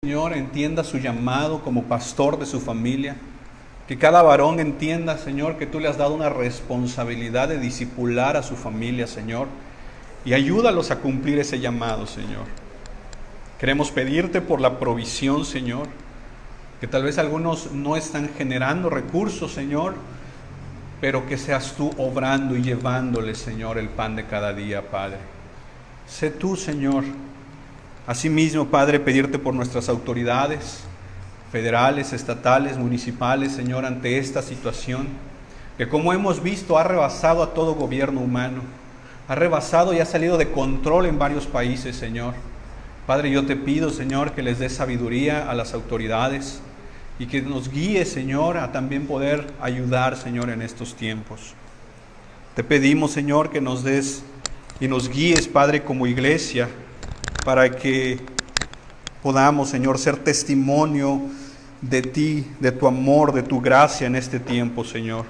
Señor, entienda su llamado como pastor de su familia. Que cada varón entienda, Señor, que tú le has dado una responsabilidad de discipular a su familia, Señor. Y ayúdalos a cumplir ese llamado, Señor. Queremos pedirte por la provisión, Señor. Que tal vez algunos no están generando recursos, Señor. Pero que seas tú obrando y llevándoles, Señor, el pan de cada día, Padre. Sé tú, Señor. Asimismo, Padre, pedirte por nuestras autoridades federales, estatales, municipales, Señor, ante esta situación, que como hemos visto ha rebasado a todo gobierno humano, ha rebasado y ha salido de control en varios países, Señor. Padre, yo te pido, Señor, que les des sabiduría a las autoridades y que nos guíe, Señor, a también poder ayudar, Señor, en estos tiempos. Te pedimos, Señor, que nos des y nos guíes, Padre, como iglesia, para que podamos, Señor, ser testimonio de ti, de tu amor, de tu gracia en este tiempo, Señor.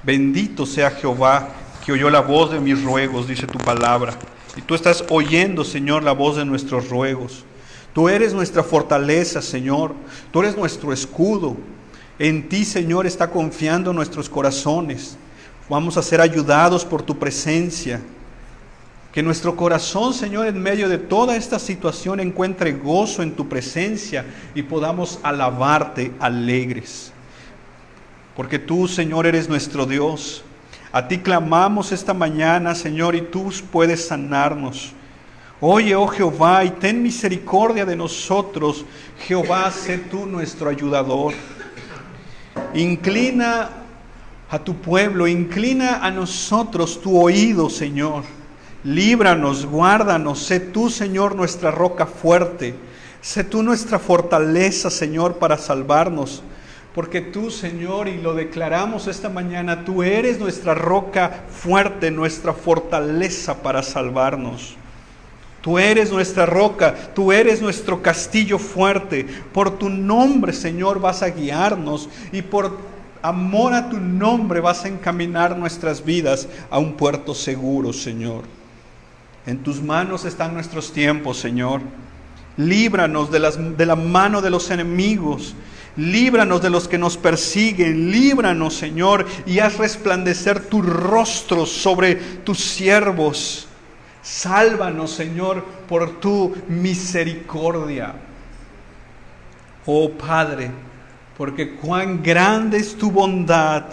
Bendito sea Jehová, que oyó la voz de mis ruegos, dice tu palabra. Y tú estás oyendo, Señor, la voz de nuestros ruegos. Tú eres nuestra fortaleza, Señor. Tú eres nuestro escudo. En ti, Señor, está confiando nuestros corazones. Vamos a ser ayudados por tu presencia. Que nuestro corazón, Señor, en medio de toda esta situación encuentre gozo en tu presencia y podamos alabarte alegres. Porque tú, Señor, eres nuestro Dios. A ti clamamos esta mañana, Señor, y tú puedes sanarnos. Oye, oh Jehová, y ten misericordia de nosotros. Jehová, sé tú nuestro ayudador. Inclina a tu pueblo, inclina a nosotros tu oído, Señor. Líbranos, guárdanos, sé tú, Señor, nuestra roca fuerte. Sé tú nuestra fortaleza, Señor, para salvarnos. Porque tú, Señor, y lo declaramos esta mañana, tú eres nuestra roca fuerte, nuestra fortaleza para salvarnos. Tú eres nuestra roca, tú eres nuestro castillo fuerte. Por tu nombre, Señor, vas a guiarnos y por amor a tu nombre vas a encaminar nuestras vidas a un puerto seguro, Señor. En tus manos están nuestros tiempos, Señor. Líbranos de la mano de los enemigos. Líbranos de los que nos persiguen. Líbranos, Señor, y haz resplandecer tu rostro sobre tus siervos. Sálvanos, Señor, por tu misericordia. Oh Padre, porque cuán grande es tu bondad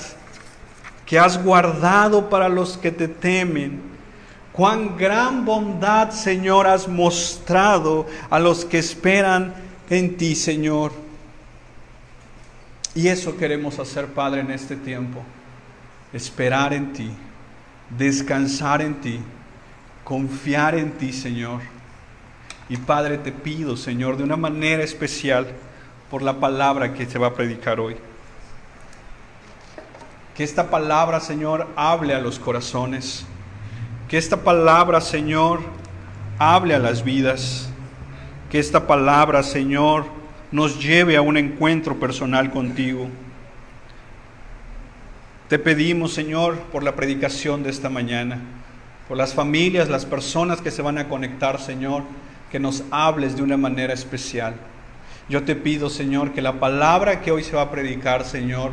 que has guardado para los que te temen. Cuán gran bondad, Señor, has mostrado a los que esperan en ti, Señor. Y eso queremos hacer, Padre, en este tiempo. Esperar en ti, descansar en ti, confiar en ti, Señor. Y Padre, te pido, Señor, de una manera especial, por la palabra que se va a predicar hoy. Que esta palabra, Señor, hable a los corazones. Que esta palabra, Señor, hable a las vidas. Que esta palabra, Señor, nos lleve a un encuentro personal contigo. Te pedimos, Señor, por la predicación de esta mañana, por las familias, las personas que se van a conectar, Señor, que nos hables de una manera especial. Yo te pido, Señor, que la palabra que hoy se va a predicar, Señor,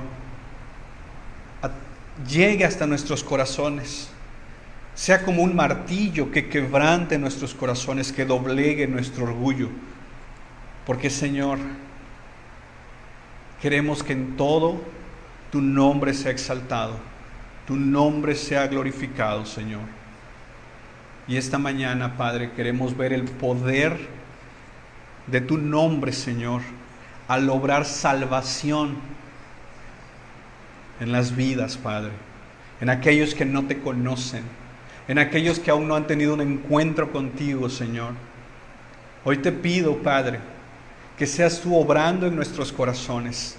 llegue hasta nuestros corazones. Sea como un martillo que quebrante nuestros corazones, que doblegue nuestro orgullo. Porque, Señor, queremos que en todo tu nombre sea exaltado, tu nombre sea glorificado, Señor. Y esta mañana, Padre, queremos ver el poder de tu nombre, Señor, al lograr salvación en las vidas, Padre, en aquellos que no te conocen, en aquellos que aún no han tenido un encuentro contigo, Señor. Hoy te pido, Padre, que seas tú obrando en nuestros corazones,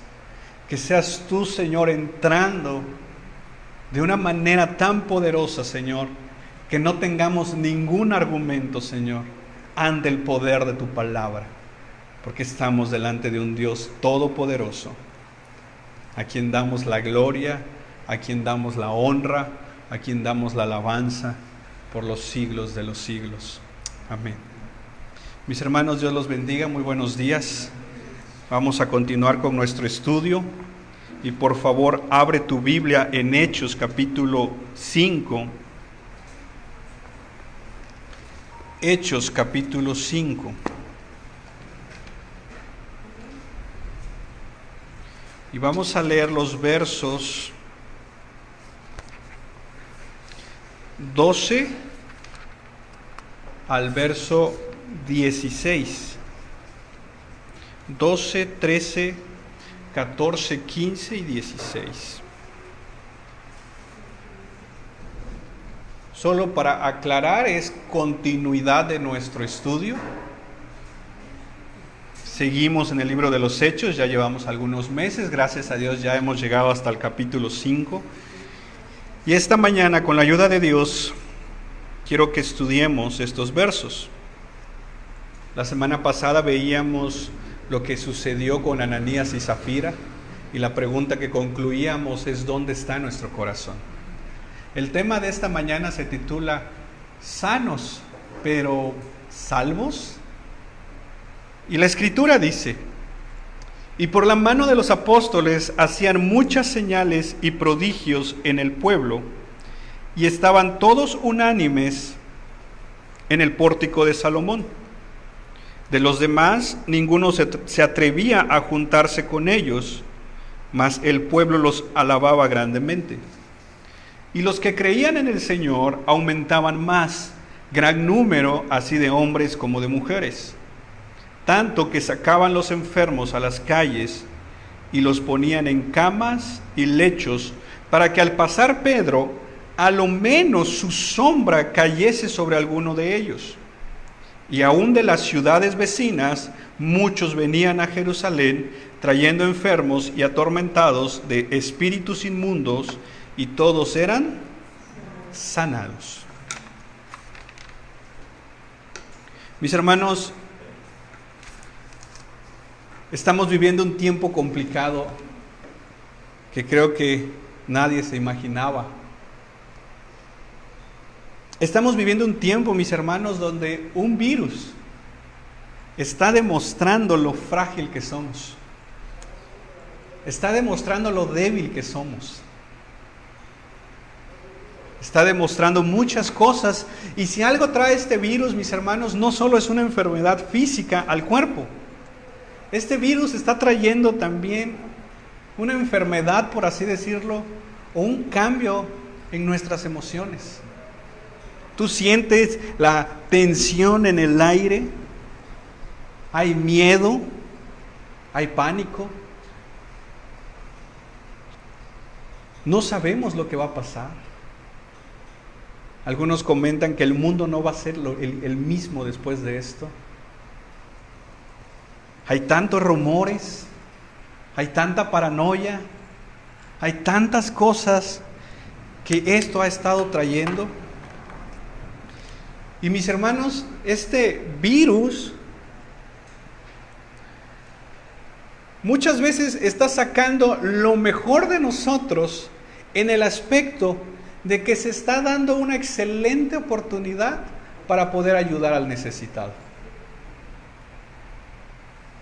que seas tú, Señor, entrando de una manera tan poderosa, Señor, que no tengamos ningún argumento, Señor, ante el poder de tu palabra, porque estamos delante de un Dios todopoderoso, a quien damos la gloria, a quien damos la honra, a quien damos la alabanza por los siglos de los siglos. Amén. Mis hermanos, Dios los bendiga, muy buenos días. Vamos a continuar con nuestro estudio y por favor abre tu Biblia en Hechos capítulo 5. Hechos capítulo 5. Y vamos a leer los versos 12 al verso 16. 12, 13, 14, 15 y 16. Solo para aclarar, es continuidad de nuestro estudio. Seguimos en el libro de los Hechos, ya llevamos algunos meses, gracias a Dios ya hemos llegado hasta el capítulo 5. Y esta mañana, con la ayuda de Dios, quiero que estudiemos estos versos. La semana pasada veíamos lo que sucedió con Ananías y Zafira, y la pregunta que concluíamos es: ¿dónde está nuestro corazón? El tema de esta mañana se titula Sanos, pero ¿salvos? Y la Escritura dice: y por la mano de los apóstoles hacían muchas señales y prodigios en el pueblo, y estaban todos unánimes en el pórtico de Salomón. De los demás, ninguno se atrevía a juntarse con ellos, mas el pueblo los alababa grandemente. Y los que creían en el Señor aumentaban más, gran número así de hombres como de mujeres, tanto que sacaban los enfermos a las calles y los ponían en camas y lechos, para que al pasar Pedro, a lo menos su sombra cayese sobre alguno de ellos. Y aún de las ciudades vecinas, muchos venían a Jerusalén, trayendo enfermos y atormentados de espíritus inmundos, y todos eran sanados. Mis hermanos, estamos viviendo un tiempo complicado que creo que nadie se imaginaba. Estamos viviendo un tiempo, mis hermanos, donde un virus está demostrando lo frágil que somos. Está demostrando lo débil que somos. Está demostrando muchas cosas. Y si algo trae este virus, mis hermanos, no solo es una enfermedad física al cuerpo. Este virus está trayendo también una enfermedad, por así decirlo, o un cambio en nuestras emociones. Tú sientes la tensión en el aire, hay miedo, hay pánico. No sabemos lo que va a pasar. Algunos comentan que el mundo no va a ser el mismo después de esto. Hay tantos rumores, hay tanta paranoia, hay tantas cosas que esto ha estado trayendo. Y mis hermanos, este virus muchas veces está sacando lo mejor de nosotros en el aspecto de que se está dando una excelente oportunidad para poder ayudar al necesitado.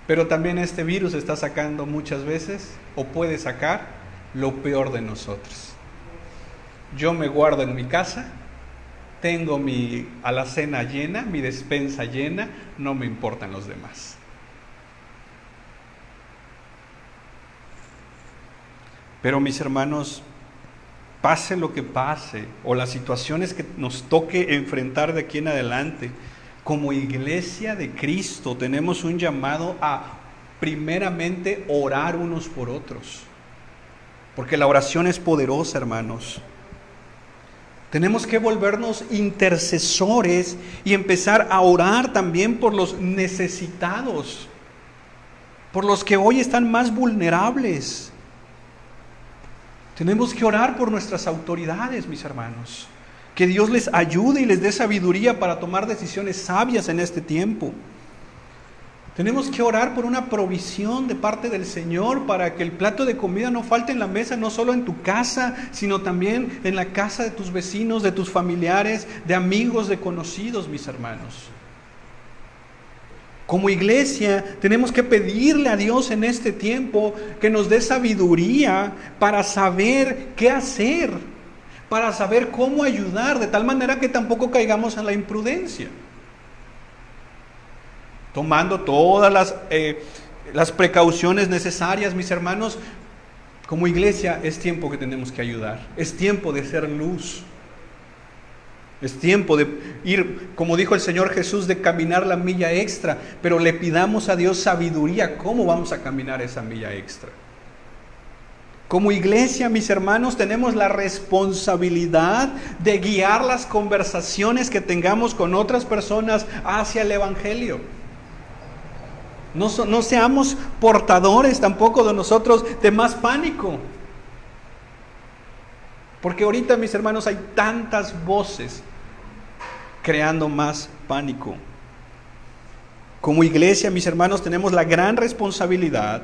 Pero también este virus está sacando muchas veces, o puede sacar, lo peor de nosotros. Yo me guardo en mi casa, tengo mi alacena llena, mi despensa llena, no me importan los demás. Pero mis hermanos, pase lo que pase, o las situaciones que nos toque enfrentar de aquí en adelante, como iglesia de Cristo tenemos un llamado a primeramente orar unos por otros, porque la oración es poderosa, hermanos. Tenemos que volvernos intercesores y empezar a orar también por los necesitados, por los que hoy están más vulnerables. Tenemos que orar por nuestras autoridades, mis hermanos. Que Dios les ayude y les dé sabiduría para tomar decisiones sabias en este tiempo. Tenemos que orar por una provisión de parte del Señor para que el plato de comida no falte en la mesa, no solo en tu casa, sino también en la casa de tus vecinos, de tus familiares, de amigos, de conocidos, mis hermanos. Como iglesia tenemos que pedirle a Dios en este tiempo que nos dé sabiduría para saber qué hacer, para saber cómo ayudar, de tal manera que tampoco caigamos en la imprudencia. Tomando todas las precauciones necesarias, mis hermanos, como iglesia es tiempo que tenemos que ayudar, es tiempo de ser luz. Es tiempo de ir, como dijo el Señor Jesús, de caminar la milla extra, pero le pidamos a Dios sabiduría, ¿cómo vamos a caminar esa milla extra? Como iglesia, mis hermanos, tenemos la responsabilidad de guiar las conversaciones que tengamos con otras personas hacia el Evangelio. No seamos portadores tampoco de nosotros de más pánico. Porque ahorita, mis hermanos, hay tantas voces creando más pánico. Como iglesia, mis hermanos, tenemos la gran responsabilidad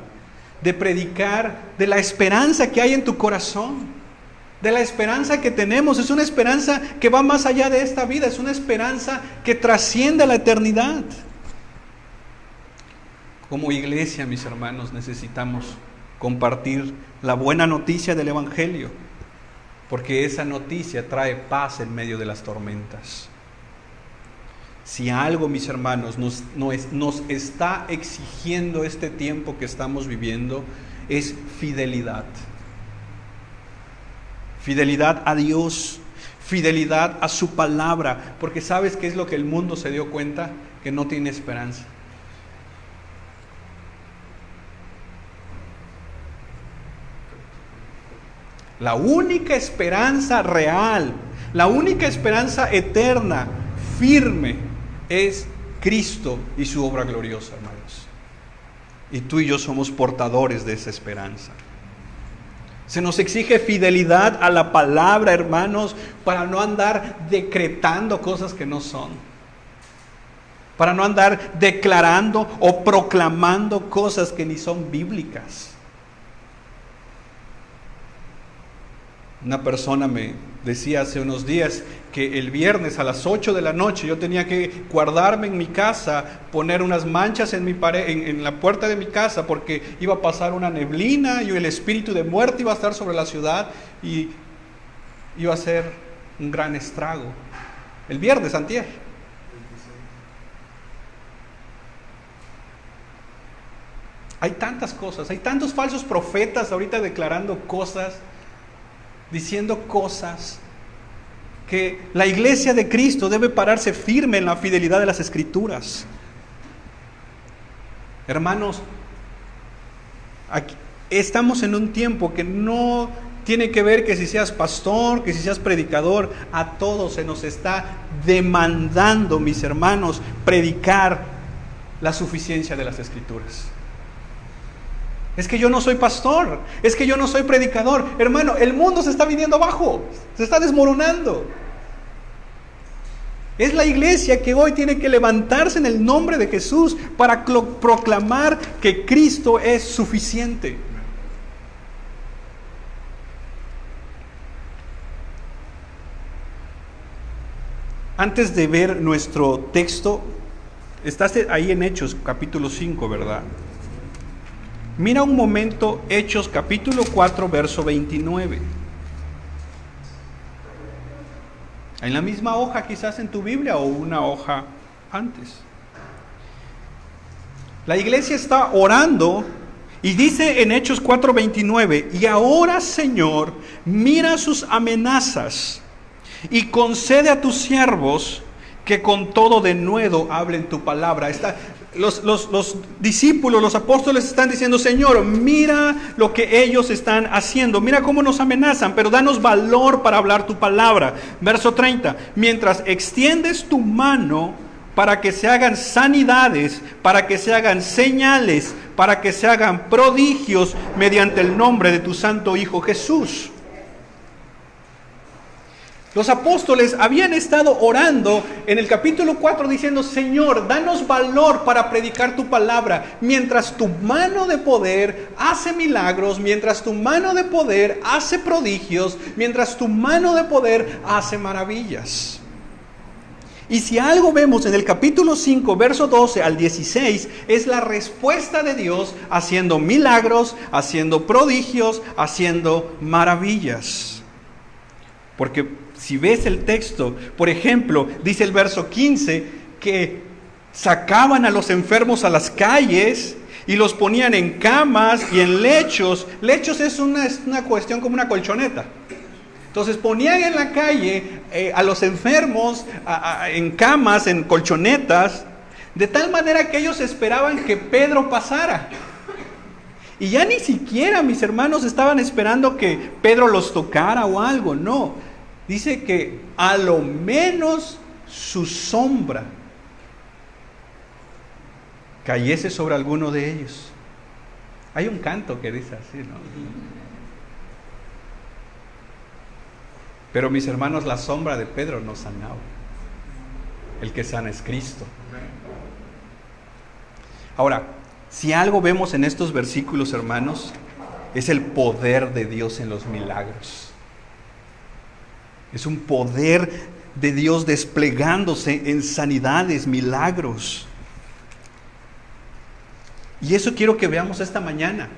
de predicar de la esperanza que hay en tu corazón, de la esperanza que tenemos. Es una esperanza que va más allá de esta vida, es una esperanza que trasciende a la eternidad. Como iglesia, mis hermanos, necesitamos compartir la buena noticia del Evangelio, porque esa noticia trae paz en medio de las tormentas. Si algo, mis hermanos, nos está exigiendo este tiempo que estamos viviendo, es fidelidad. Fidelidad a Dios, fidelidad a su palabra, porque ¿sabes qué es lo que el mundo se dio cuenta? Que no tiene esperanza. La única esperanza real, la única esperanza eterna, firme, es Cristo y su obra gloriosa, hermanos. Y tú y yo somos portadores de esa esperanza. Se nos exige fidelidad a la palabra, hermanos, para no andar decretando cosas que no son. Para no andar declarando o proclamando cosas que ni son bíblicas. Una persona me decía hace unos días que el viernes a las 8 de la noche yo tenía que guardarme en mi casa, poner unas manchas en mi pared, en la puerta de mi casa, porque iba a pasar una neblina y el espíritu de muerte iba a estar sobre la ciudad y iba a ser un gran estrago. El viernes, antier. Hay tantas cosas, hay tantos falsos profetas ahorita declarando cosas, diciendo cosas, que la iglesia de Cristo debe pararse firme en la fidelidad de las Escrituras. Hermanos, aquí estamos en un tiempo que no tiene que ver que si seas pastor, que si seas predicador, a todos se nos está demandando, mis hermanos, predicar la suficiencia de las Escrituras. Es que yo no soy pastor, es que yo no soy predicador. Hermano, el mundo se está viniendo abajo, se está desmoronando. Es la iglesia que hoy tiene que levantarse en el nombre de Jesús para proclamar que Cristo es suficiente. Antes de ver nuestro texto, estás ahí en Hechos capítulo 5, ¿verdad? Mira un momento Hechos capítulo 4, verso 29. En la misma hoja quizás en tu Biblia o una hoja antes. La iglesia está orando y dice en Hechos 4, 29, y ahora, Señor, mira sus amenazas y concede a tus siervos que con todo denuedo hablen tu palabra. Los discípulos, los apóstoles están diciendo: Señor, mira lo que ellos están haciendo, mira cómo nos amenazan, pero danos valor para hablar tu palabra. Verso 30, mientras extiendes tu mano para que se hagan sanidades, para que se hagan señales, para que se hagan prodigios mediante el nombre de tu santo Hijo Jesús. Los apóstoles habían estado orando en el capítulo 4 diciendo: Señor, danos valor para predicar tu palabra, mientras tu mano de poder hace milagros, mientras tu mano de poder hace prodigios, mientras tu mano de poder hace maravillas. Y si algo vemos en el capítulo 5, verso 12 al 16, es la respuesta de Dios haciendo milagros, haciendo prodigios, haciendo maravillas. Porque si ves el texto, por ejemplo, dice el verso 15, que sacaban a los enfermos a las calles y los ponían en camas y en lechos. Lechos es una cuestión como una colchoneta. Entonces ponían en la calle a los enfermos en camas, en colchonetas, de tal manera que ellos esperaban que Pedro pasara. Y ya ni siquiera, mis hermanos, estaban esperando que Pedro los tocara o algo, no. Dice que a lo menos su sombra cayese sobre alguno de ellos. Hay un canto que dice así, ¿no? Pero mis hermanos, la sombra de Pedro no sanaba. El que sana es Cristo. Ahora, si algo vemos en estos versículos, hermanos, es el poder de Dios en los milagros. Es un poder de Dios desplegándose en sanidades, milagros. Y eso quiero que veamos esta mañana.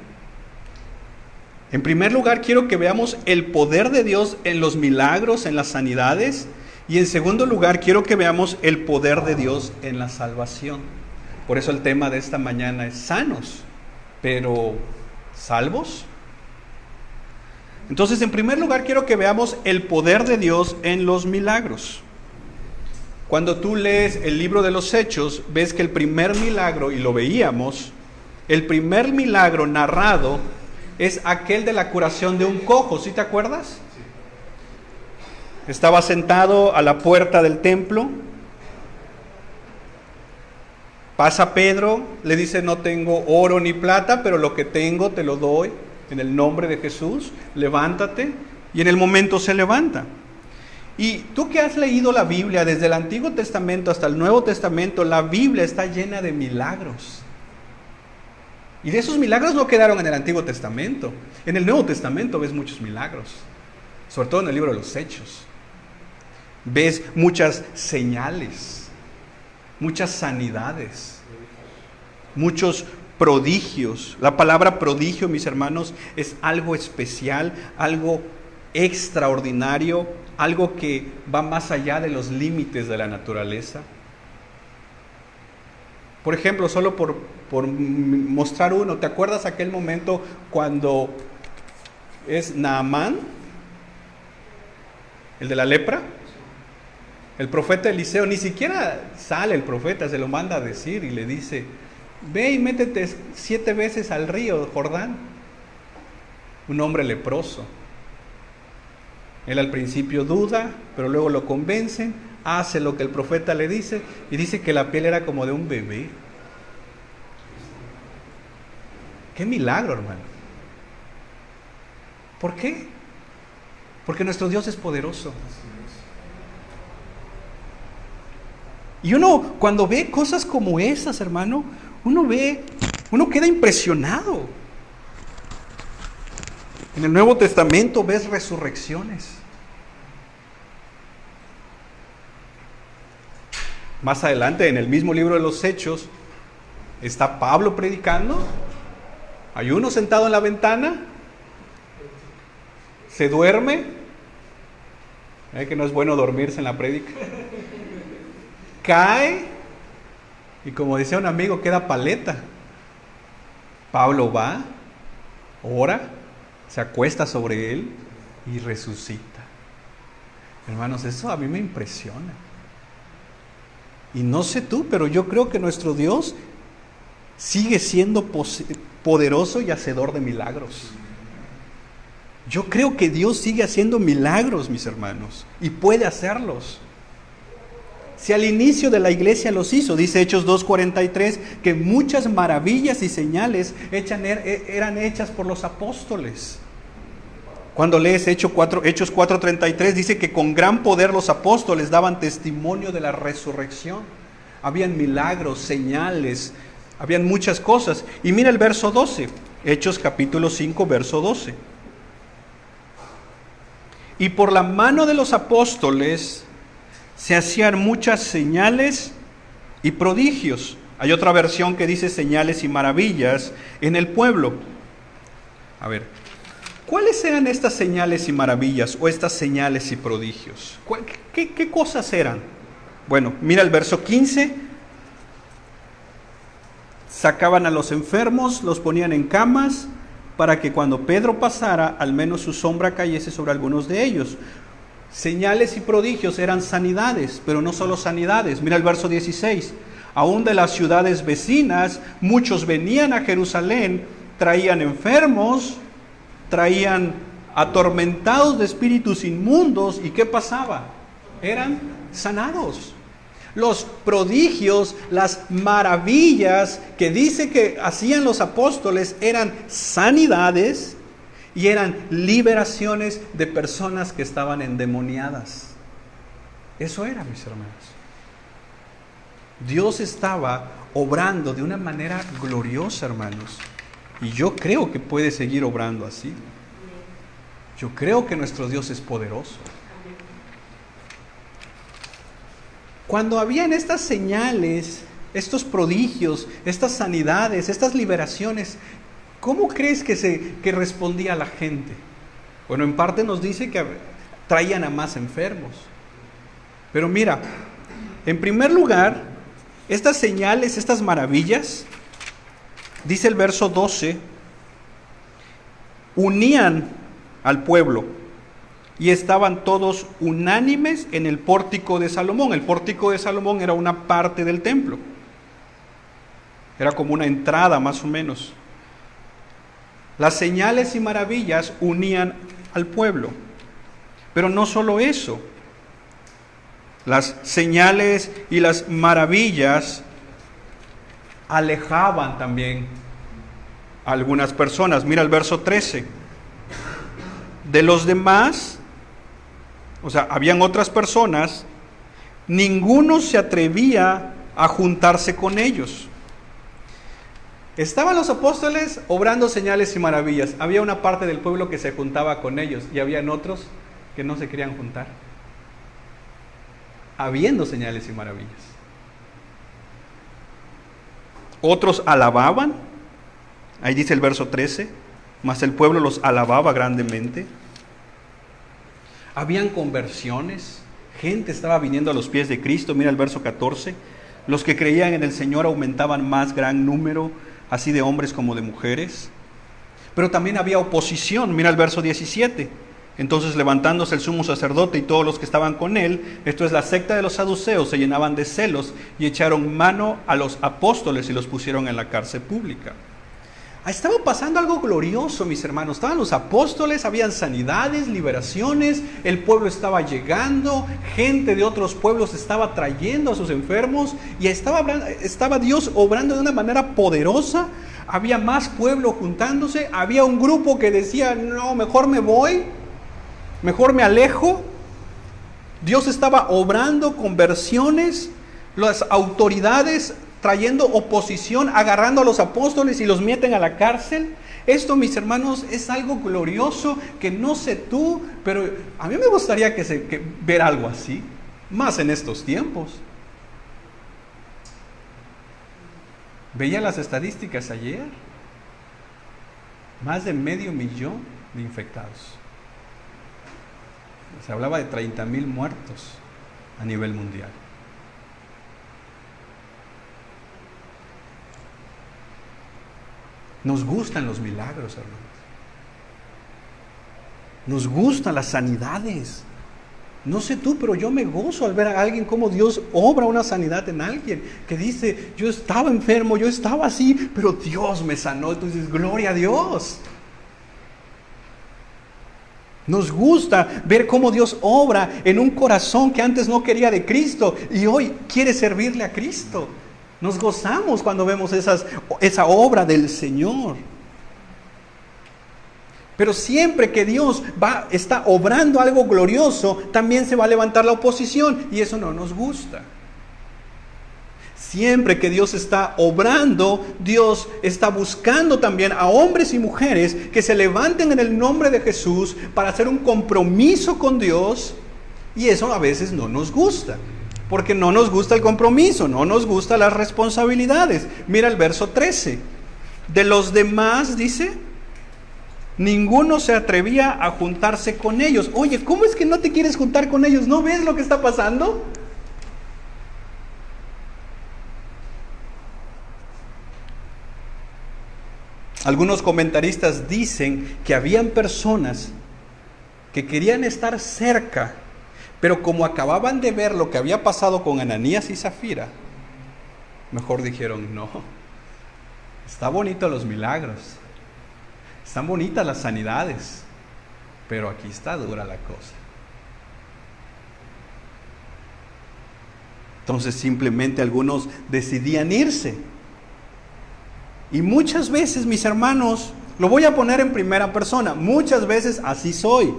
En primer lugar, quiero que veamos el poder de Dios en los milagros, en las sanidades. Y en segundo lugar, quiero que veamos el poder de Dios en la salvación. Por eso el tema de esta mañana es sanos, pero ¿salvos? Entonces, en primer lugar, quiero que veamos el poder de Dios en los milagros. Cuando tú lees el libro de los Hechos, ves que el primer milagro, y lo veíamos, el primer milagro narrado es aquel de la curación de un cojo, ¿sí te acuerdas? Estaba sentado a la puerta del templo, pasa Pedro, le dice: no tengo oro ni plata, pero lo que tengo te lo doy en el nombre de Jesús, levántate, y en el momento se levanta. Y tú que has leído la Biblia desde el Antiguo Testamento hasta el Nuevo Testamento, la Biblia está llena de milagros. Y de esos milagros no quedaron en el Antiguo Testamento. En el Nuevo Testamento ves muchos milagros, sobre todo en el libro de los Hechos. Ves muchas señales, muchas sanidades, muchos prodigios. La palabra prodigio, mis hermanos, es algo especial, algo extraordinario, algo que va más allá de los límites de la naturaleza. Por ejemplo, solo por mostrar uno, ¿te acuerdas aquel momento cuando es Naamán, el de la lepra? El profeta Eliseo, ni siquiera sale el profeta, se lo manda a decir y le dice: ve y métete 7 veces al río Jordán. Un hombre leproso. Él al principio duda, pero luego lo convencen, hace lo que el profeta le dice, y dice que la piel era como de un bebé. ¡Qué milagro, hermano! ¿Por qué? Porque nuestro Dios es poderoso. Y uno, cuando ve cosas como esas, hermano, uno queda impresionado. En el Nuevo Testamento ves resurrecciones. Más adelante, en el mismo libro de los Hechos, está Pablo predicando. Hay uno sentado en la ventana, se duerme. Que no es bueno dormirse en la prédica. Cae y, como decía un amigo, queda paleta. Pablo va, ora, se acuesta sobre él y resucita. Hermanos, eso a mí me impresiona. Y no sé tú, pero yo creo que nuestro Dios sigue siendo poderoso y hacedor de milagros. Yo creo que Dios sigue haciendo milagros, mis hermanos, y puede hacerlos. Si al inicio de la iglesia los hizo, dice Hechos 2:43, que muchas maravillas y señales eran hechas por los apóstoles. Cuando lees Hechos 4:33, dice que con gran poder los apóstoles daban testimonio de la resurrección. Habían milagros, señales, habían muchas cosas. Y mira el verso 12, Hechos capítulo 5, verso 12. Y por la mano de los apóstoles se hacían muchas señales y prodigios. Hay otra versión que dice señales y maravillas en el pueblo. A ver, ¿cuáles eran estas señales y maravillas o estas señales y prodigios? ¿Qué cosas eran? Bueno, mira el verso 15. Sacaban a los enfermos, los ponían en camas, para que cuando Pedro pasara, al menos su sombra cayese sobre algunos de ellos. Señales y prodigios eran sanidades, pero no solo sanidades. Mira el verso 16. Aún de las ciudades vecinas, muchos venían a Jerusalén, traían enfermos, traían atormentados de espíritus inmundos. ¿Y qué pasaba? Eran sanados. Los prodigios, las maravillas que dice que hacían los apóstoles eran sanidades y eran liberaciones de personas que estaban endemoniadas. Eso era, mis hermanos. Dios estaba obrando de una manera gloriosa, hermanos. Y yo creo que puede seguir obrando así. Yo creo que nuestro Dios es poderoso. Cuando habían estas señales, estos prodigios, estas sanidades, estas liberaciones, ¿cómo crees que respondía la gente? Bueno, en parte nos dice que traían a más enfermos. Pero mira, en primer lugar, estas señales, estas maravillas, dice el verso 12, unían al pueblo. Y estaban todos unánimes en el pórtico de Salomón. El pórtico de Salomón era una parte del templo. Era como una entrada más o menos. Las señales y maravillas unían al pueblo. Pero no solo eso. Las señales y las maravillas alejaban también a algunas personas. Mira el verso 13. De los demás, o sea, habían otras personas, ninguno se atrevía a juntarse con ellos. Estaban los apóstoles obrando señales y maravillas. Había una parte del pueblo que se juntaba con ellos y habían otros que no se querían juntar, habiendo señales y maravillas. Otros alababan, ahí dice el verso 13, mas el pueblo los alababa grandemente. Habían conversiones, gente estaba viniendo a los pies de Cristo. Mira el verso 14. Los que creían en el Señor aumentaban más gran número, así de hombres como de mujeres. Pero también había oposición. Mira el verso 17. Entonces, levantándose el sumo sacerdote y todos los que estaban con él, esto es la secta de los saduceos, se llenaban de celos y echaron mano a los apóstoles y los pusieron en la cárcel pública. Estaba pasando algo glorioso, mis hermanos. Estaban los apóstoles, habían sanidades, liberaciones, el pueblo estaba llegando, gente de otros pueblos estaba trayendo a sus enfermos y estaba Dios obrando de una manera poderosa. Había más pueblo juntándose, había un grupo que decía, no, mejor me voy, mejor me alejo. Dios estaba obrando conversiones, las autoridades trayendo oposición, agarrando a los apóstoles y los meten a la cárcel. Esto, mis hermanos, es algo glorioso que no sé tú, pero a mí me gustaría ver algo así, más en estos tiempos. Veía las estadísticas ayer, más de 500,000 de infectados. Se hablaba de 30,000 muertos a nivel mundial. Nos gustan los milagros, hermanos. Nos gustan las sanidades. No sé tú, pero yo me gozo al ver a alguien como Dios obra una sanidad en alguien. Que dice, yo estaba enfermo, yo estaba así, pero Dios me sanó. Entonces, gloria a Dios. Nos gusta ver cómo Dios obra en un corazón que antes no quería de Cristo y hoy quiere servirle a Cristo. Nos gozamos cuando vemos esa obra del Señor. Pero siempre que Dios está obrando algo glorioso, también se va a levantar la oposición y eso no nos gusta. Siempre que Dios está obrando, Dios está buscando también a hombres y mujeres que se levanten en el nombre de Jesús para hacer un compromiso con Dios Y eso a veces no nos gusta, porque no nos gusta el compromiso, no nos gustan las responsabilidades. Mira el verso 13. De los demás, dice, ninguno se atrevía a juntarse con ellos. Oye, ¿cómo es que no te quieres juntar con ellos? ¿No ves lo que está pasando? Algunos comentaristas dicen que habían personas que querían estar cerca, pero como acababan de ver lo que había pasado con Ananías y Zafira, mejor dijeron, no, está bonito los milagros, están bonitas las sanidades, pero aquí está dura la cosa. Entonces simplemente algunos decidían irse. Y muchas veces, mis hermanos, lo voy a poner en primera persona, muchas veces así soy.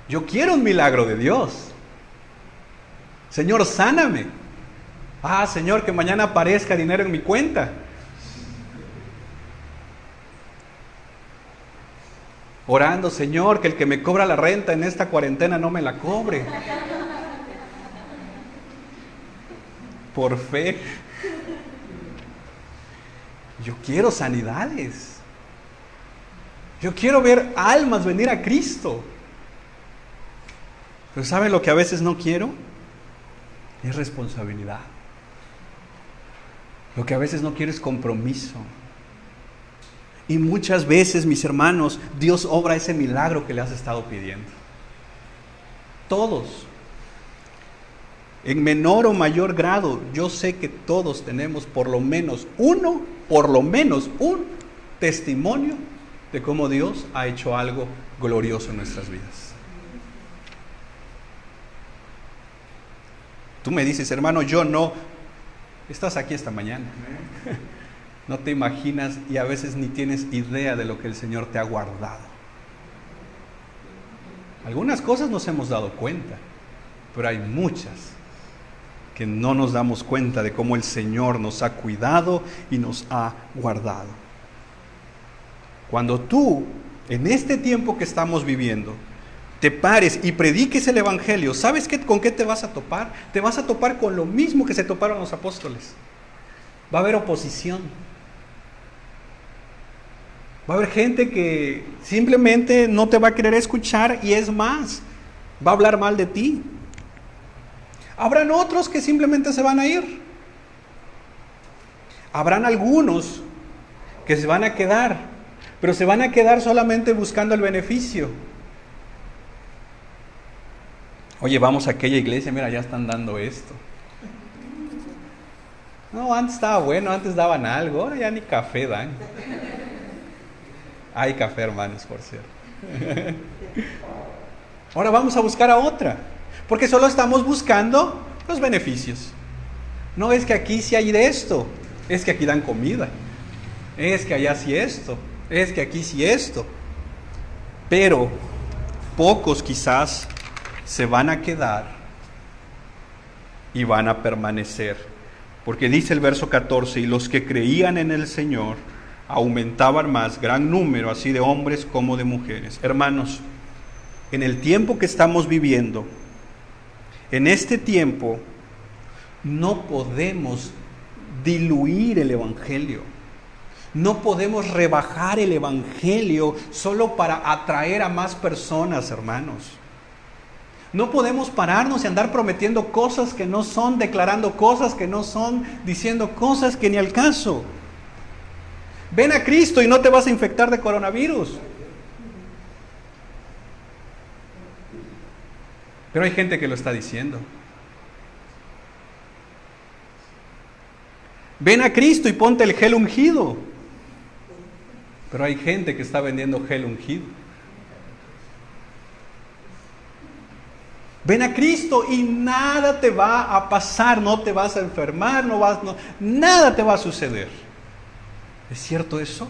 Yo quiero un milagro de Dios. Señor, sáname. Señor, que mañana aparezca dinero en mi cuenta. Orando, Señor, que el que me cobra la renta en esta cuarentena no me la cobre. Por fe. Yo quiero sanidades. Yo quiero ver almas venir a Cristo. Pero ¿saben lo que a veces no quiero? Es responsabilidad. Lo que a veces no quiero es compromiso. Y muchas veces, mis hermanos, Dios obra ese milagro que le has estado pidiendo. Todos. En menor o mayor grado, yo sé que todos tenemos por lo menos un testimonio de cómo Dios ha hecho algo glorioso en nuestras vidas. Tú me dices, hermano, yo no. Estás aquí esta mañana. No te imaginas y a veces ni tienes idea de lo que el Señor te ha guardado. Algunas cosas nos hemos dado cuenta, pero hay muchas que no nos damos cuenta de cómo el Señor nos ha cuidado y nos ha guardado. Cuando tú, en este tiempo que estamos viviendo, te pares y prediques el Evangelio, ¿sabes con qué te vas a topar? Te vas a topar con lo mismo que se toparon los apóstoles. Va a haber oposición. Va a haber gente que simplemente no te va a querer escuchar y es más, va a hablar mal de ti. Habrán otros que simplemente se van a ir. Habrán algunos que se van a quedar, pero se van a quedar solamente buscando el beneficio. Oye, vamos a aquella iglesia, mira, ya están dando esto. No, antes estaba bueno, antes daban algo, ahora ya ni café dan. Hay café, hermanos, por cierto. Ahora vamos a buscar a otra. Porque solo estamos buscando los beneficios. No es que aquí sí hay de esto, es que aquí dan comida. Es que allá sí esto, es que aquí sí esto. Pero pocos quizás se van a quedar y van a permanecer. Porque dice el verso 14, y los que creían en el Señor aumentaban más, gran número, así de hombres como de mujeres. Hermanos, en el tiempo que estamos viviendo, en este tiempo no podemos diluir el Evangelio. No podemos rebajar el Evangelio solo para atraer a más personas, hermanos. No podemos pararnos y andar prometiendo cosas que no son, declarando cosas que no son, diciendo cosas que ni al caso. Ven a Cristo y no te vas a infectar de coronavirus. Pero hay gente que lo está diciendo. Ven a Cristo y ponte el gel ungido. Pero hay gente que está vendiendo gel ungido. Ven a Cristo y nada te va a pasar, no te vas a enfermar, nada te va a suceder. ¿Es cierto eso?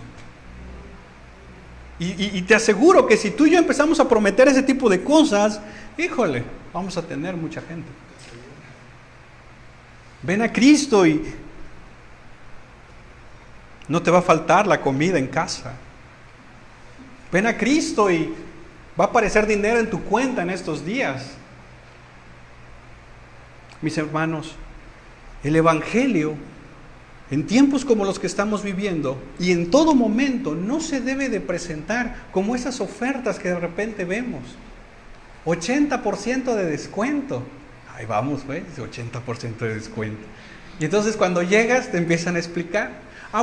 Y te aseguro que si tú y yo empezamos a prometer ese tipo de cosas, híjole, vamos a tener mucha gente. Ven a Cristo y no te va a faltar la comida en casa. Ven a Cristo y Va a aparecer dinero en tu cuenta en estos días. Mis hermanos, el Evangelio, en tiempos como los que estamos viviendo y en todo momento, no se debe de presentar como esas ofertas que de repente vemos. 80% de descuento. Ahí vamos, pues, 80% de descuento. Y entonces cuando llegas te empiezan a explicar.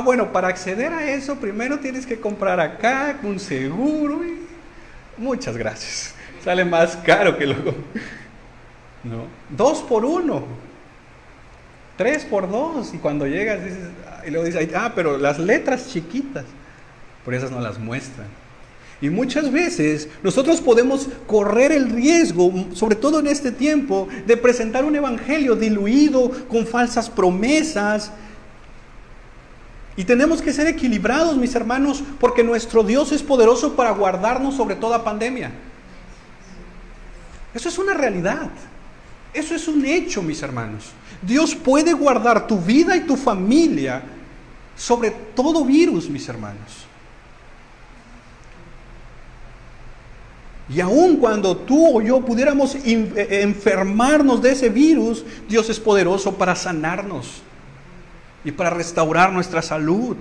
Bueno, para acceder a eso primero tienes que comprar acá un seguro. Y muchas gracias. Sale más caro que luego. ¿No? 2 por 1. 3 por 2. Y cuando llegas dices, y luego dices, pero las letras chiquitas, por esas no las muestran. Y muchas veces nosotros podemos correr el riesgo, sobre todo en este tiempo, de presentar un evangelio diluido con falsas promesas. Y tenemos que ser equilibrados, mis hermanos, porque nuestro Dios es poderoso para guardarnos sobre toda pandemia. Eso es una realidad. Eso es un hecho, mis hermanos. Dios puede guardar tu vida y tu familia sobre todo virus, mis hermanos. Y aun cuando tú o yo pudiéramos enfermarnos de ese virus, Dios es poderoso para sanarnos y para restaurar nuestra salud.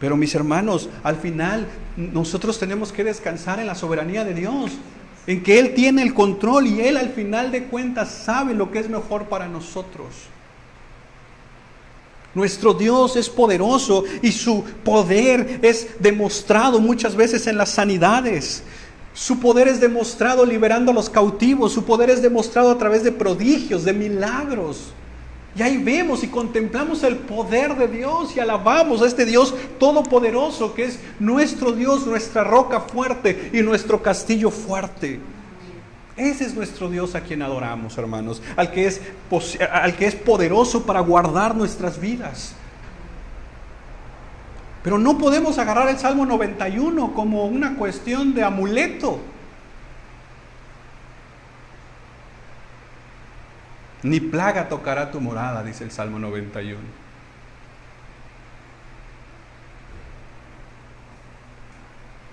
Pero mis hermanos, al final nosotros tenemos que descansar en la soberanía de Dios, en que Él tiene el control y Él al final de cuentas sabe lo que es mejor para nosotros. Nuestro Dios es poderoso y su poder es demostrado muchas veces en las sanidades. Su poder es demostrado liberando a los cautivos. Su poder es demostrado a través de prodigios, de milagros. Y ahí vemos y contemplamos el poder de Dios y alabamos a este Dios todopoderoso que es nuestro Dios, nuestra roca fuerte y nuestro castillo fuerte. Ese es nuestro Dios a quien adoramos, hermanos, al que es poderoso para guardar nuestras vidas. Pero no podemos agarrar el Salmo 91 como una cuestión de amuleto. Ni plaga tocará tu morada, dice el Salmo 91.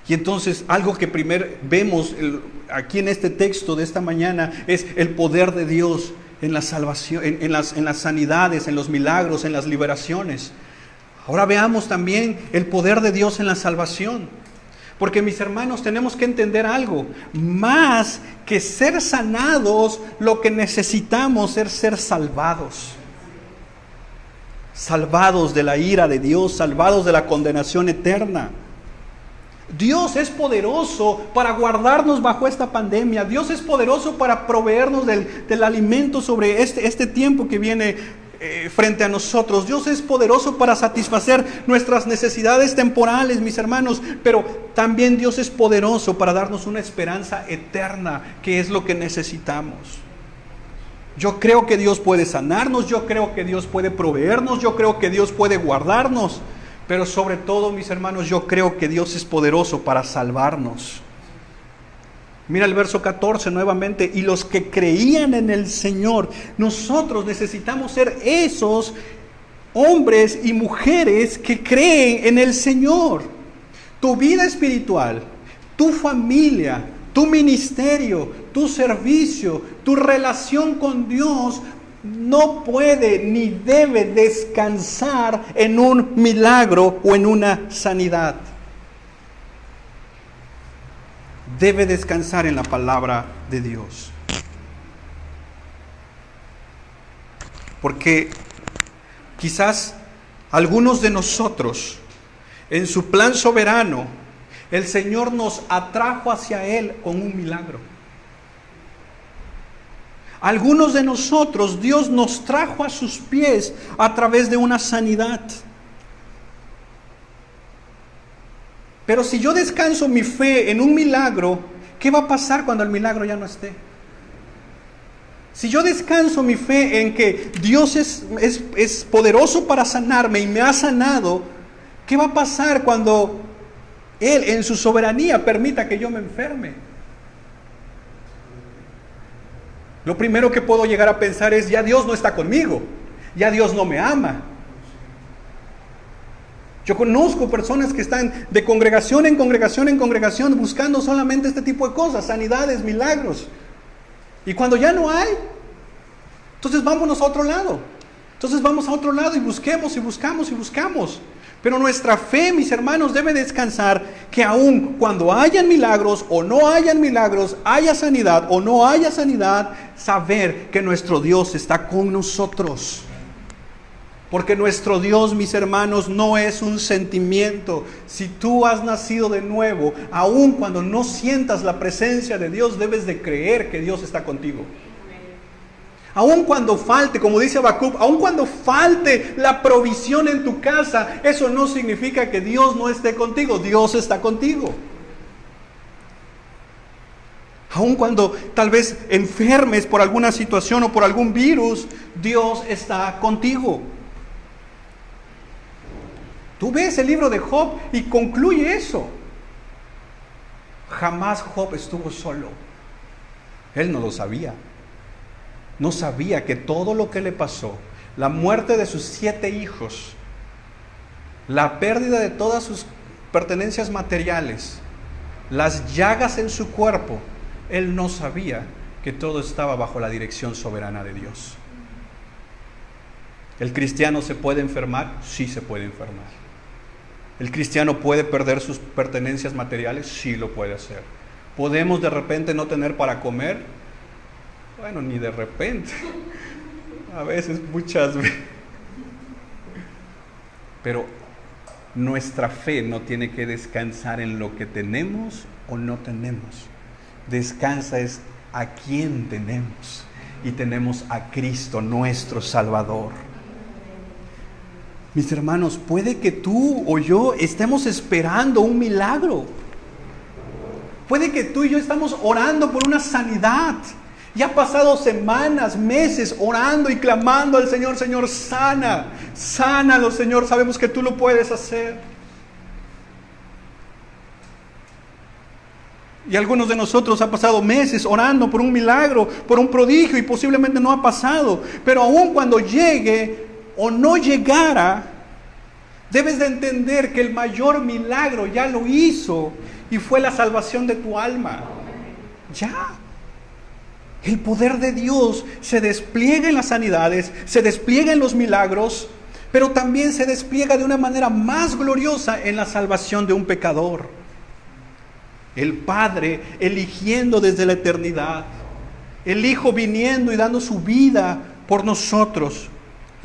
Y entonces algo que primero vemos aquí en este texto de esta mañana es el poder de Dios en la salvación, en las sanidades, en los milagros, en las liberaciones. Ahora veamos también el poder de Dios en la salvación. Porque mis hermanos, tenemos que entender algo. Más que ser sanados, lo que necesitamos es ser salvados. Salvados de la ira de Dios, salvados de la condenación eterna. Dios es poderoso para guardarnos bajo esta pandemia. Dios es poderoso para proveernos del alimento sobre este tiempo que viene frente a nosotros. Dios es poderoso para satisfacer nuestras necesidades temporales, mis hermanos, pero también Dios es poderoso para darnos una esperanza eterna, que es lo que necesitamos. Yo creo que Dios puede sanarnos, yo creo que Dios puede proveernos, yo creo que Dios puede guardarnos, pero sobre todo, mis hermanos, yo creo que Dios es poderoso para salvarnos. Mira el verso 14 nuevamente, y los que creían en el Señor. Nosotros necesitamos ser esos hombres y mujeres que creen en el Señor. Tu vida espiritual, tu familia, tu ministerio, tu servicio, tu relación con Dios no puede ni debe descansar en un milagro o en una sanidad. Debe descansar en la palabra de Dios. Porque quizás algunos de nosotros, en su plan soberano, el Señor nos atrajo hacia Él con un milagro. Algunos de nosotros, Dios nos trajo a sus pies a través de una sanidad. Pero si yo descanso mi fe en un milagro, ¿qué va a pasar cuando el milagro ya no esté? Si yo descanso mi fe en que Dios es poderoso para sanarme y me ha sanado, ¿qué va a pasar cuando Él en su soberanía permita que yo me enferme? Lo primero que puedo llegar a pensar es, ya Dios no está conmigo, ya Dios no me ama. Yo conozco personas que están de congregación en congregación en congregación buscando solamente este tipo de cosas, sanidades, milagros. Y cuando ya no hay, entonces vámonos a otro lado. Entonces vamos a otro lado y busquemos y buscamos y buscamos. Pero nuestra fe, mis hermanos, debe descansar que aun cuando hayan milagros o no hayan milagros, haya sanidad o no haya sanidad, saber que nuestro Dios está con nosotros. Porque nuestro Dios, mis hermanos, no es un sentimiento. Si tú has nacido de nuevo, aun cuando no sientas la presencia de Dios, debes de creer que Dios está contigo. Aun cuando falte, como dice Habacuc, aun cuando falte la provisión en tu casa, eso no significa que Dios no esté contigo. Dios está contigo. Aun cuando tal vez enfermes por alguna situación o por algún virus, Dios está contigo. Tú ves el libro de Job y concluye eso. Jamás Job estuvo solo. Él no lo sabía. No sabía que todo lo que le pasó, la muerte de sus 7 hijos, la pérdida de todas sus pertenencias materiales, las llagas en su cuerpo, él no sabía que todo estaba bajo la dirección soberana de Dios. ¿El cristiano se puede enfermar? Sí se puede enfermar. ¿El cristiano puede perder sus pertenencias materiales? Sí lo puede hacer. ¿Podemos de repente no tener para comer? Bueno, ni de repente. A veces, muchas veces. Pero nuestra fe no tiene que descansar en lo que tenemos o no tenemos. Descansa es a quién tenemos. Y tenemos a Cristo, nuestro Salvador. Mis hermanos, puede que tú o yo estemos esperando un milagro. Puede que tú y yo estamos orando por una sanidad. Ya ha pasado semanas, meses orando y clamando al Señor: Señor, sana, sánalo, Señor, sabemos que tú lo puedes hacer. Y algunos de nosotros han pasado meses orando por un milagro, por un prodigio, y posiblemente no ha pasado. Pero aun cuando llegue o no llegara, debes de entender que el mayor milagro ya lo hizo y fue la salvación de tu alma. Ya. El poder de Dios se despliega en las sanidades, se despliega en los milagros, pero también se despliega de una manera más gloriosa en la salvación de un pecador. El Padre eligiendo desde la eternidad, el Hijo viniendo y dando su vida por nosotros,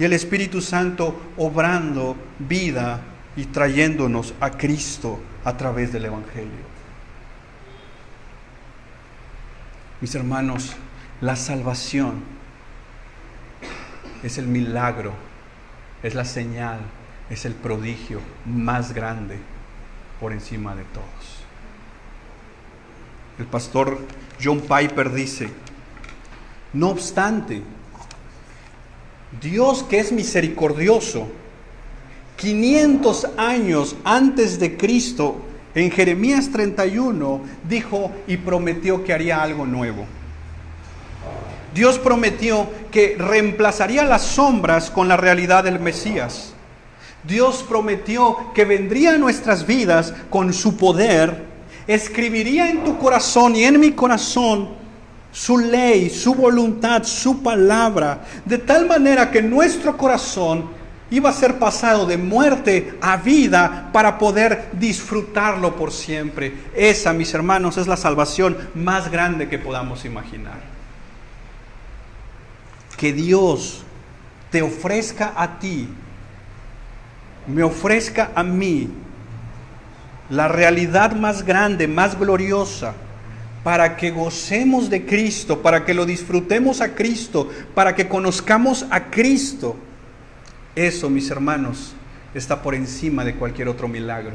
y el Espíritu Santo obrando vida y trayéndonos a Cristo a través del Evangelio. Mis hermanos, la salvación es el milagro, es la señal, es el prodigio más grande por encima de todos. El pastor John Piper dice: no obstante, Dios, que es misericordioso, 500 años antes de Cristo, en Jeremías 31, dijo y prometió que haría algo nuevo. Dios prometió que reemplazaría las sombras con la realidad del Mesías. Dios prometió que vendría a nuestras vidas con su poder, escribiría en tu corazón y en mi corazón su ley, su voluntad, su palabra, de tal manera que nuestro corazón iba a ser pasado de muerte a vida para poder disfrutarlo por siempre. Esa, mis hermanos, es la salvación más grande que podamos imaginar. Que Dios te ofrezca a ti, me ofrezca a mí, la realidad más grande, más gloriosa, para que gocemos de Cristo, para que lo disfrutemos a Cristo, para que conozcamos a Cristo. Eso, mis hermanos, está por encima de cualquier otro milagro.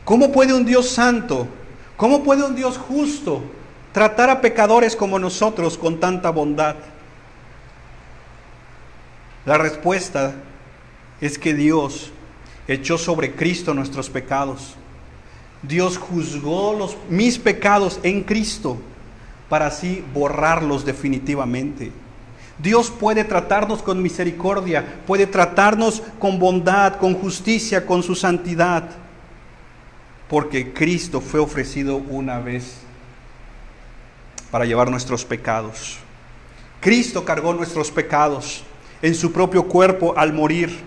¿Cómo puede un Dios santo, cómo puede un Dios justo tratar a pecadores como nosotros con tanta bondad? La respuesta es que Dios echó sobre Cristo nuestros pecados. Dios juzgó mis pecados en Cristo para así borrarlos definitivamente. Dios puede tratarnos con misericordia, puede tratarnos con bondad, con justicia, con su santidad, porque Cristo fue ofrecido una vez para llevar nuestros pecados. Cristo cargó nuestros pecados en su propio cuerpo al morir.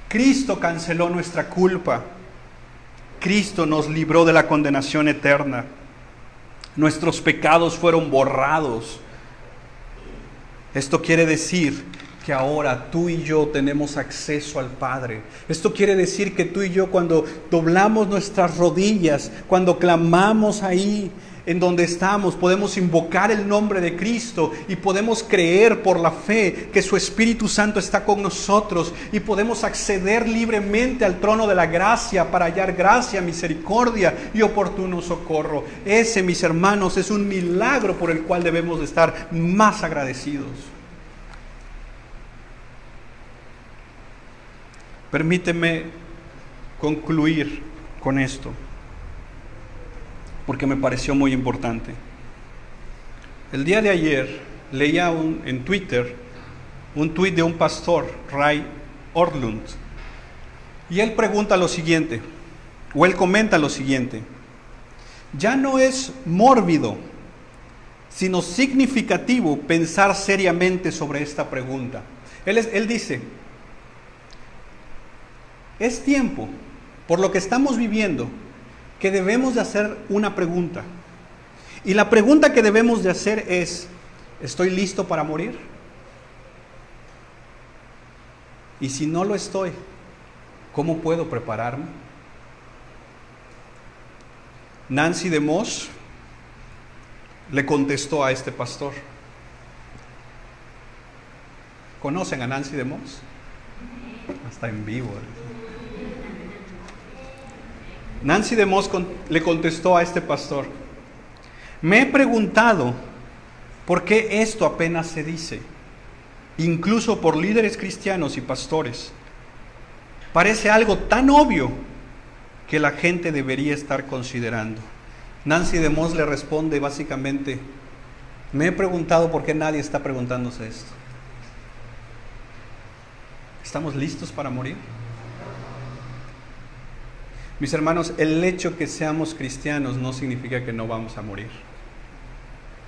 Cristo canceló nuestra culpa. Cristo nos libró de la condenación eterna. Nuestros pecados fueron borrados. Esto quiere decir que ahora tú y yo tenemos acceso al Padre. Esto quiere decir que tú y yo, cuando doblamos nuestras rodillas, cuando clamamos ahí en donde estamos, podemos invocar el nombre de Cristo y podemos creer por la fe que su Espíritu Santo está con nosotros y podemos acceder libremente al trono de la gracia para hallar gracia, misericordia y oportuno socorro. Ese, mis hermanos, es un milagro por el cual debemos de estar más agradecidos. Permíteme concluir con esto, porque me pareció muy importante. El día de ayer leía en Twitter un tuit de un pastor, Ray Ortlund, y él pregunta lo siguiente, o él comenta lo siguiente: ya no es mórbido, sino significativo pensar seriamente sobre esta pregunta. Él dice: es tiempo, por lo que estamos viviendo, que debemos de hacer una pregunta. Y la pregunta que debemos de hacer es: ¿estoy listo para morir? Y si no lo estoy, ¿cómo puedo prepararme? Nancy DeMoss le contestó a este pastor. ¿Conocen a Nancy DeMoss? Hasta en vivo. Nancy DeMoss le contestó a este pastor: me he preguntado por qué esto apenas se dice, incluso por líderes cristianos y pastores. Parece algo tan obvio que la gente debería estar considerando. Nancy DeMoss le responde básicamente: me he preguntado por qué nadie está preguntándose esto. ¿Estamos listos para morir? Mis hermanos, el hecho que seamos cristianos no significa que no vamos a morir,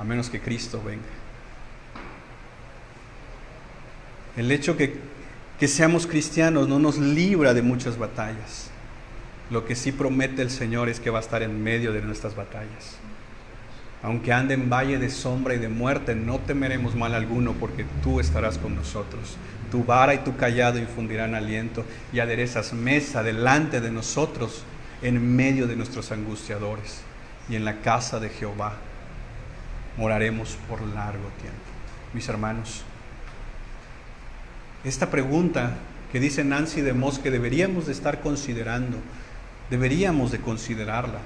a menos que Cristo venga. El hecho que seamos cristianos no nos libra de muchas batallas. Lo que sí promete el Señor es que va a estar en medio de nuestras batallas. Aunque ande en valle de sombra y de muerte, no temeremos mal alguno, porque tú estarás con nosotros. Tu vara y tu cayado infundirán aliento, y aderezas mesa delante de nosotros en medio de nuestros angustiadores. Y en la casa de Jehová moraremos por largo tiempo. Mis hermanos, esta pregunta que dice Nancy DeMoss que deberíamos de estar considerando, deberíamos de considerarla.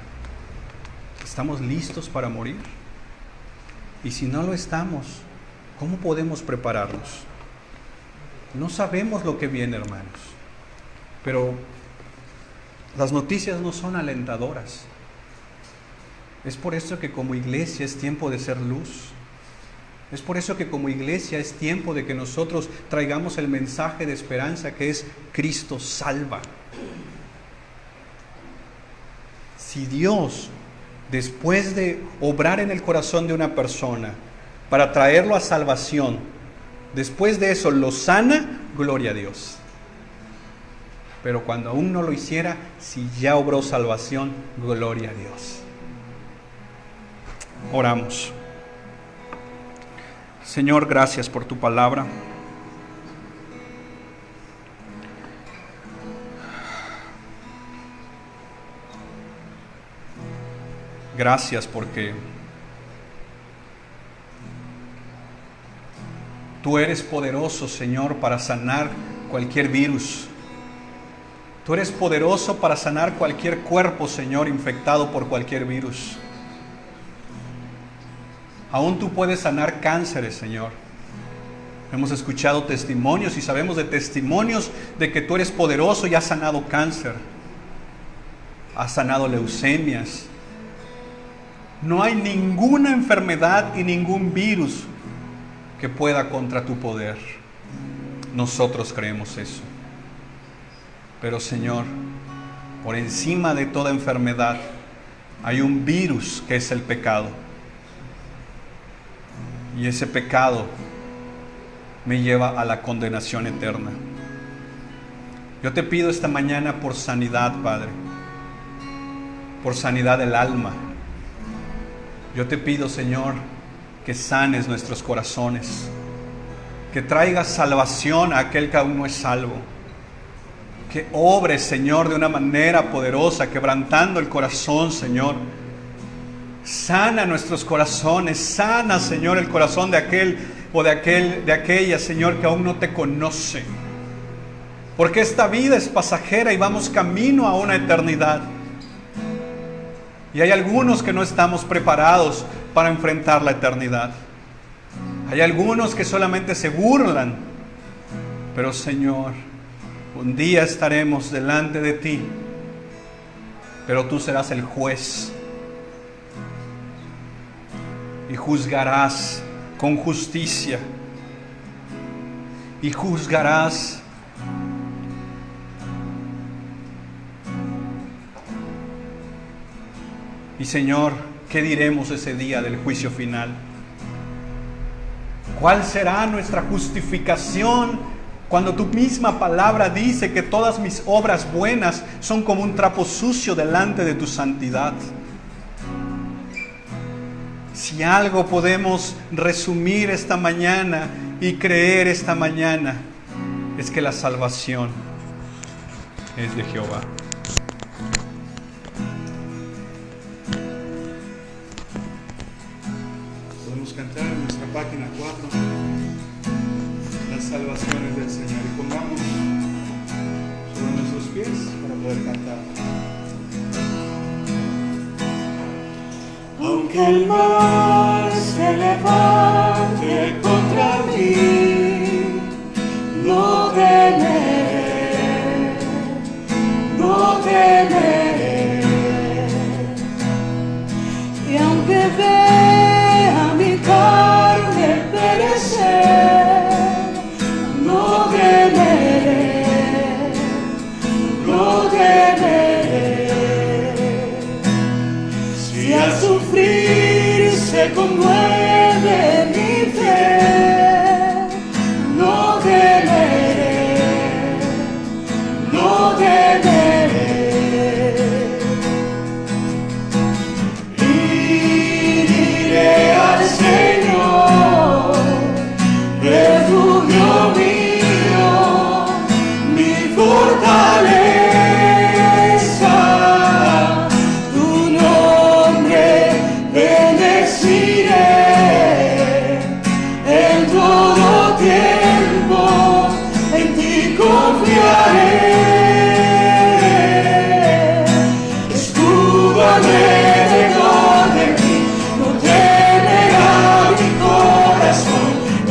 ¿Estamos listos para morir? Y si no lo estamos, ¿cómo podemos prepararnos? No sabemos lo que viene, hermanos, pero las noticias no son alentadoras. Es por eso que como iglesia es tiempo de ser luz. Es por eso que como iglesia es tiempo de que nosotros traigamos el mensaje de esperanza, que es: Cristo salva. Si Dios, después de obrar en el corazón de una persona para traerlo a salvación, después de eso lo sana, gloria a Dios. Pero cuando aún no lo hiciera, si ya obró salvación, gloria a Dios. Oramos. Señor, gracias por tu palabra. Gracias porque tú eres poderoso, Señor, para sanar cualquier virus. Tú eres poderoso para sanar cualquier cuerpo, Señor, infectado por cualquier virus. Aún tú puedes sanar cánceres, Señor. Hemos escuchado testimonios y sabemos de testimonios de que tú eres poderoso y has sanado cáncer. Has sanado leucemias. No hay ninguna enfermedad y ningún virus que pueda contra tu poder. Nosotros creemos eso. Pero Señor, por encima de toda enfermedad hay un virus que es el pecado. Y ese pecado me lleva a la condenación eterna. Yo te pido esta mañana por sanidad, Padre, por sanidad del alma. Yo te pido, Señor, que sanes nuestros corazones, que traigas salvación a aquel que aún no es salvo, que obres, Señor, de una manera poderosa, quebrantando el corazón, Señor. Sana nuestros corazones, sana, Señor, el corazón de aquel o de aquella, Señor, que aún no te conoce. Porque esta vida es pasajera y vamos camino a una eternidad. Y hay algunos que no estamos preparados para enfrentar la eternidad. Hay algunos que solamente se burlan. Pero Señor, un día estaremos delante de ti, pero tú serás el juez y juzgarás con justicia y juzgarás y Señor, ¿qué diremos ese día del juicio final? ¿Cuál será nuestra justificación cuando tu misma palabra dice que todas mis obras buenas son como un trapo sucio delante de tu santidad? Si algo podemos resumir esta mañana y creer esta mañana, es que la salvación es de Jehová. Podemos cantar en nuestra página 4 las salvaciones del Señor y pongamos sobre nuestros pies para poder cantar. Aunque el mar se levante contra mí, no temeré, no temeré. Y aunque vea mi carne perecer, no temeré, no temeré. Si al sufrir se conmueve mi fe, no temeré, no temeré. Y diré al Señor, refugio mío, mi fortaleza.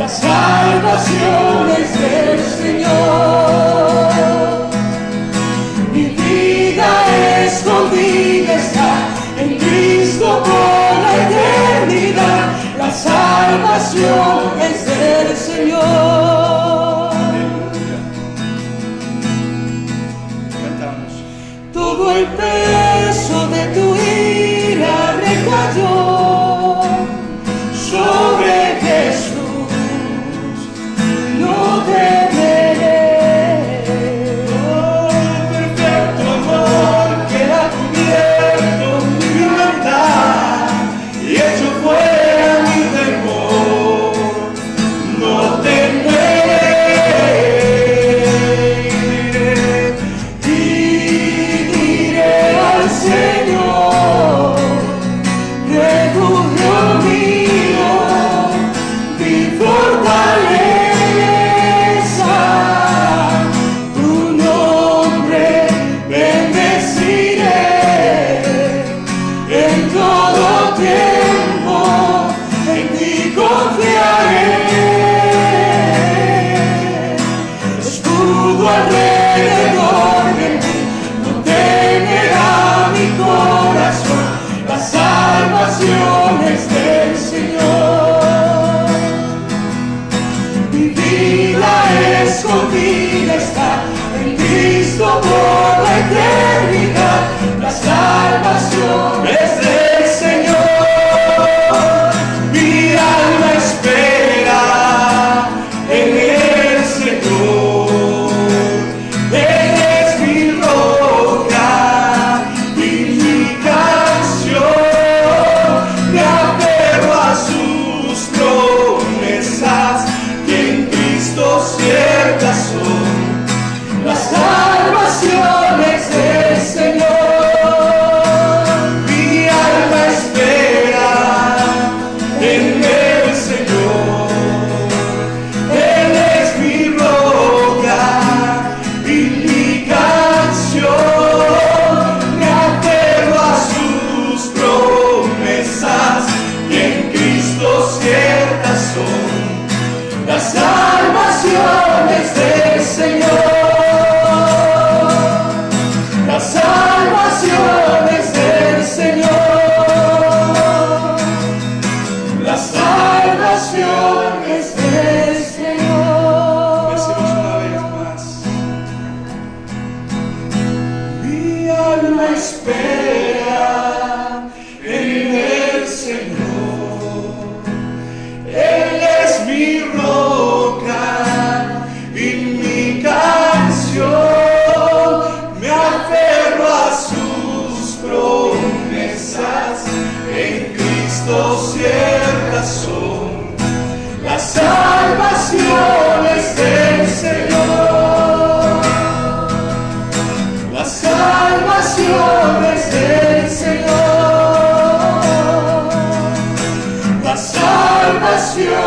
Salvaciones del Señor, mi vida escondida está en Cristo por la eternidad. La salvación es del Señor. Cantamos. Todo el peso de tu ira recayó sobre Jesús. No temeré, oh, perfecto amor que ha cubierto mi maldad y hecho fuera mi temor. No temeré, y diré al Señor, refugio mío, mi fortaleza. Alrededor de mí, no temerá mi corazón, las salvaciones del Señor. Cristo por la eternidad, la salvación es del Señor. Mi alma espera en el Señor. Él es mi roca y mi canción. Me aferro a sus promesas, que en Cristo ciertas son. La salvación es del Señor. Mi alma espera en el Señor. Él es mi roca y mi canción. Me aferro a sus promesas, que en Cristo ciertas son. La salvación es del Señor. La salvación es del Señor. La salvación es del Señor. Decimos una vez más. Mi alma espera en el Señor. Él es mi roca y mi canción. Me aferro a sus promesas, en Cristo ciertas son. La salvación es del Señor. La salvación es del Señor. La salvación